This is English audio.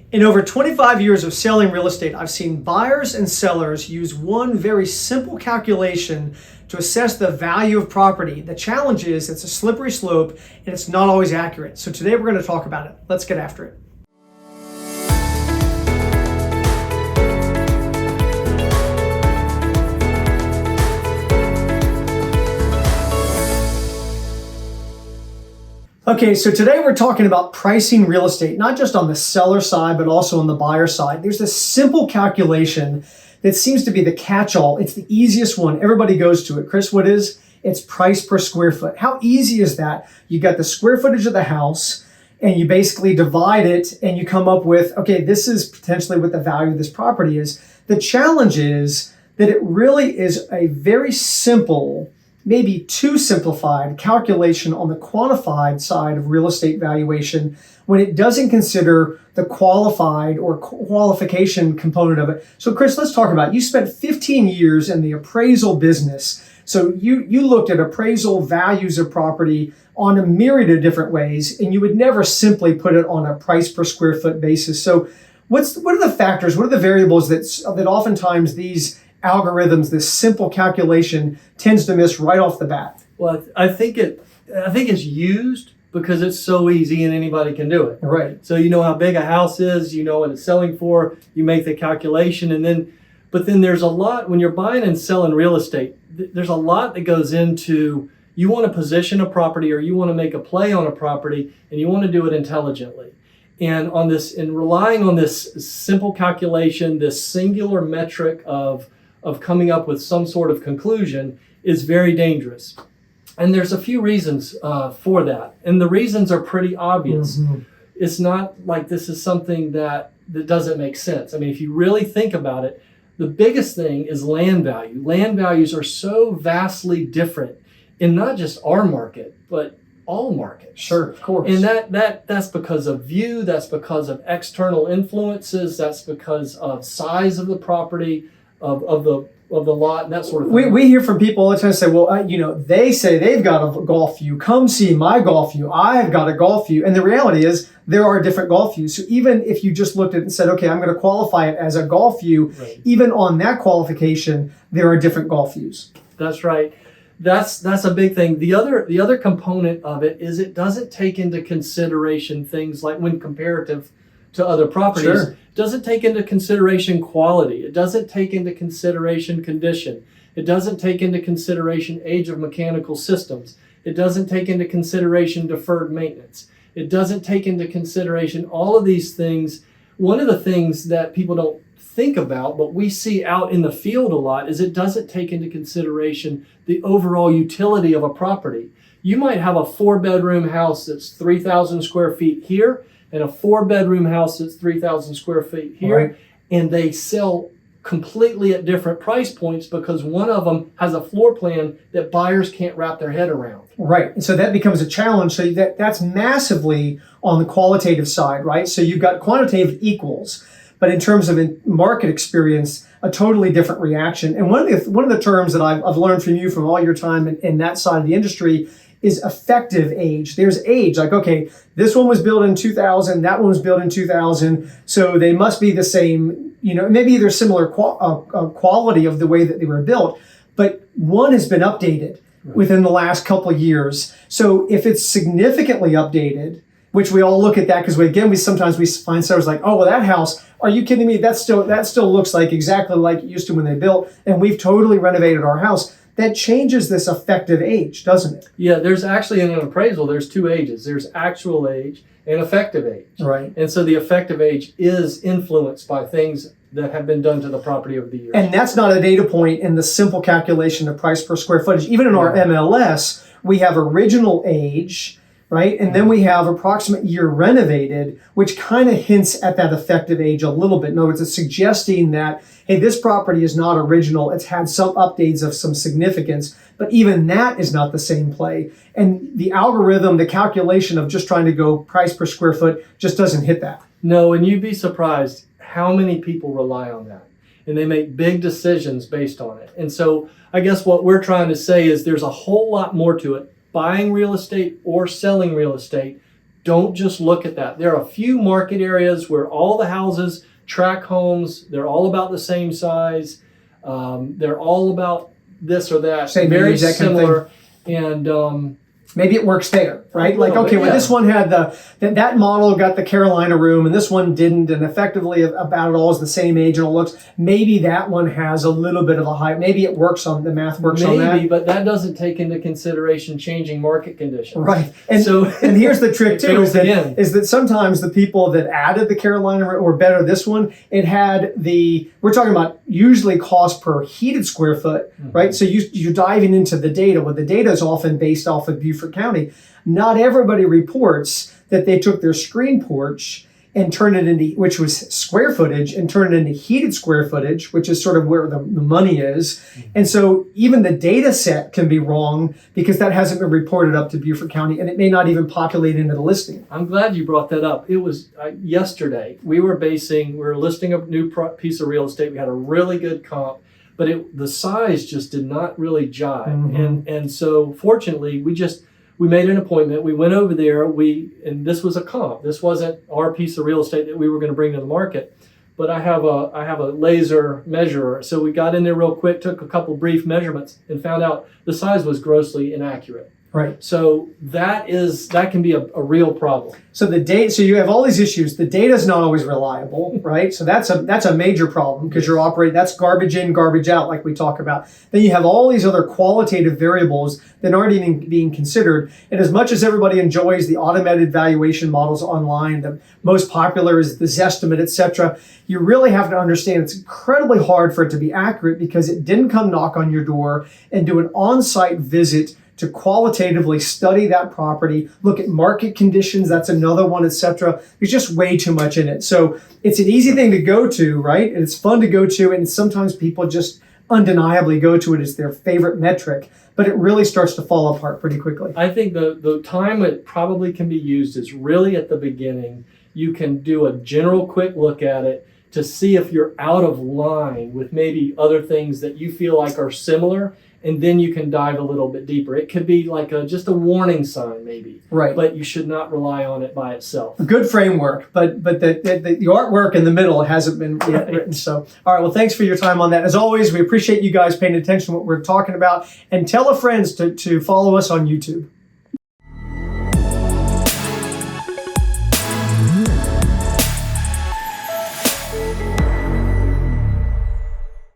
In over 25 years of selling real estate, I've seen buyers and sellers use one very simple calculation to assess the value of property. The challenge is it's a slippery slope and it's not always accurate. So today we're going to talk about it. Let's get after it. Okay, so today we're talking about pricing real estate, not just on the seller side, but also on the buyer side. There's this simple calculation that seems to be the catch-all. It's the easiest one. Everybody goes to it. Chris, what is? It's price per square foot. How easy is that? You got the square footage of the house, and you basically divide it, and you come up with, okay, this is potentially what the value of this property is. The challenge is that it really is a very simple, maybe too simplified calculation on the quantified side of real estate valuation when it doesn't consider the qualified or qualification component of it. So Chris, let's talk about it. You spent 15 years in the appraisal business. So you looked at appraisal values of property on a myriad of different ways, and you would never simply put it on a price per square foot basis. So what are the factors, what are the variables that oftentimes these algorithms, this simple calculation tends to miss right off the bat? Well, I think it's used because it's so easy and anybody can do it. Right. So you know how big a house is, you know what it's selling for, you make the calculation, but then there's a lot when you're buying and selling real estate. There's a lot that goes into, you want to position a property or you want to make a play on a property and you want to do it intelligently. And relying on this simple calculation, this singular metric of coming up with some sort of conclusion is very dangerous. And there's a few reasons for that. And the reasons are pretty obvious. Mm-hmm. It's not like this is something that doesn't make sense. I mean, if you really think about it, the biggest thing is land value. Land values are so vastly different in not just our market, but all markets. Sure, of course. And that's because of view, that's because of external influences, that's because of size of the property, of the lot, and that sort of thing. We hear from people all the time say, well, they say they've got a golf view. Come see my golf view. I've got a golf view. And the reality is there are different golf views. So even if you just looked at it and said, okay, I'm going to qualify it as a golf view, right, even on that qualification, there are different golf views. That's right. That's a big thing. The other component of it is it doesn't take into consideration things like when comparative to other properties. Sure. It doesn't take into consideration quality. It doesn't take into consideration condition. It doesn't take into consideration age of mechanical systems. It doesn't take into consideration deferred maintenance. It doesn't take into consideration all of these things. One of the things that people don't think about, but we see out in the field a lot, is it doesn't take into consideration the overall utility of a property. You might have a 4-bedroom house that's 3,000 square feet here and a 4-bedroom house that's 3,000 square feet here, right, and they sell completely at different price points because one of them has a floor plan that buyers can't wrap their head around. Right, and so that becomes a challenge. So that's massively on the qualitative side, right? So you've got quantitative equals, but in terms of market experience, a totally different reaction. And one of the terms that I've learned from you from all your time in that side of the industry is effective age. There's age, like, okay, this one was built in 2000, that one was built in 2000, so they must be the same, maybe there's similar quality of the way that they were built, but one has been updated within the last couple of years. So if it's significantly updated, which we all look at that because we sometimes find sellers like, oh, well, that house, are you kidding me? That still looks like exactly like it used to when they built, and we've totally renovated our house. That changes this effective age, doesn't it? Yeah, there's actually in an appraisal, there's 2 ages. There's actual age and effective age. Right. And so the effective age is influenced by things that have been done to the property over the years. And that's not a data point in the simple calculation of price per square footage. Even in our MLS, we have original age, right? And then we have approximate year renovated, which kind of hints at that effective age a little bit. In other words, it's suggesting that, hey, this property is not original. It's had some updates of some significance, but even that is not the same play. And the algorithm, the calculation of just trying to go price per square foot just doesn't hit that. No, and you'd be surprised how many people rely on that. And they make big decisions based on it. And so I guess what we're trying to say is there's a whole lot more to it. Buying real estate or selling real estate don't just look at that. There are a few market areas where all the houses track homes. They're all about the same size. They're all about this or that. Same very age, that kind of similar. And maybe it works there, right? Like, okay, bit, well, yeah. this one had that model got the Carolina room, and this one didn't, and effectively about it all is the same age and all looks. Maybe that one has a little bit of a height. Maybe it works on the math works on that. Maybe, but that doesn't take into consideration changing market conditions. Right. And so, and here's the trick too, is again. that sometimes the people that added the Carolina or better this one, it had we're talking about usually cost per heated square foot, right? So you're diving into the data. Well, the data is often based off of Beaufort County. Not everybody reports that they took their screen porch and turned it into, which was square footage, and turned it into heated square footage, which is sort of where the money is. And so even the data set can be wrong because that hasn't been reported up to Beaufort County, and it may not even populate into the listing. I'm glad you brought that up. It was yesterday. We were listing a new piece of real estate. We had a really good comp, but the size just did not really jive. And so fortunately, we made an appointment. We went over there. And this was a comp. This wasn't our piece of real estate that we were going to bring to the market. But I have a laser measurer. So we got in there real quick, took a couple brief measurements, and found out the size was grossly inaccurate. Right. So that can be a real problem. So so you have all these issues. The data is not always reliable, right? So that's a major problem because you're operating, that's garbage in, garbage out, like we talk about. Then you have all these other qualitative variables that aren't even being considered. And as much as everybody enjoys the automated valuation models online, the most popular is the Zestimate, et cetera, you really have to understand it's incredibly hard for it to be accurate because it didn't come knock on your door and do an on-site visit to qualitatively study that property, look at market conditions, that's another one, et cetera. There's just way too much in it. So it's an easy thing to go to, right? And it's fun to go to, and sometimes people just undeniably go to it as their favorite metric, but it really starts to fall apart pretty quickly. I think the time it probably can be used is really at the beginning. You can do a general quick look at it to see if you're out of line with maybe other things that you feel like are similar, and then you can dive a little bit deeper. It could be like just a warning sign maybe, right? But you should not rely on it by itself. Good framework, but the artwork in the middle hasn't been yet written. So, all right, well, thanks for your time on that. As always, we appreciate you guys paying attention to what we're talking about, and tell a friend to follow us on YouTube.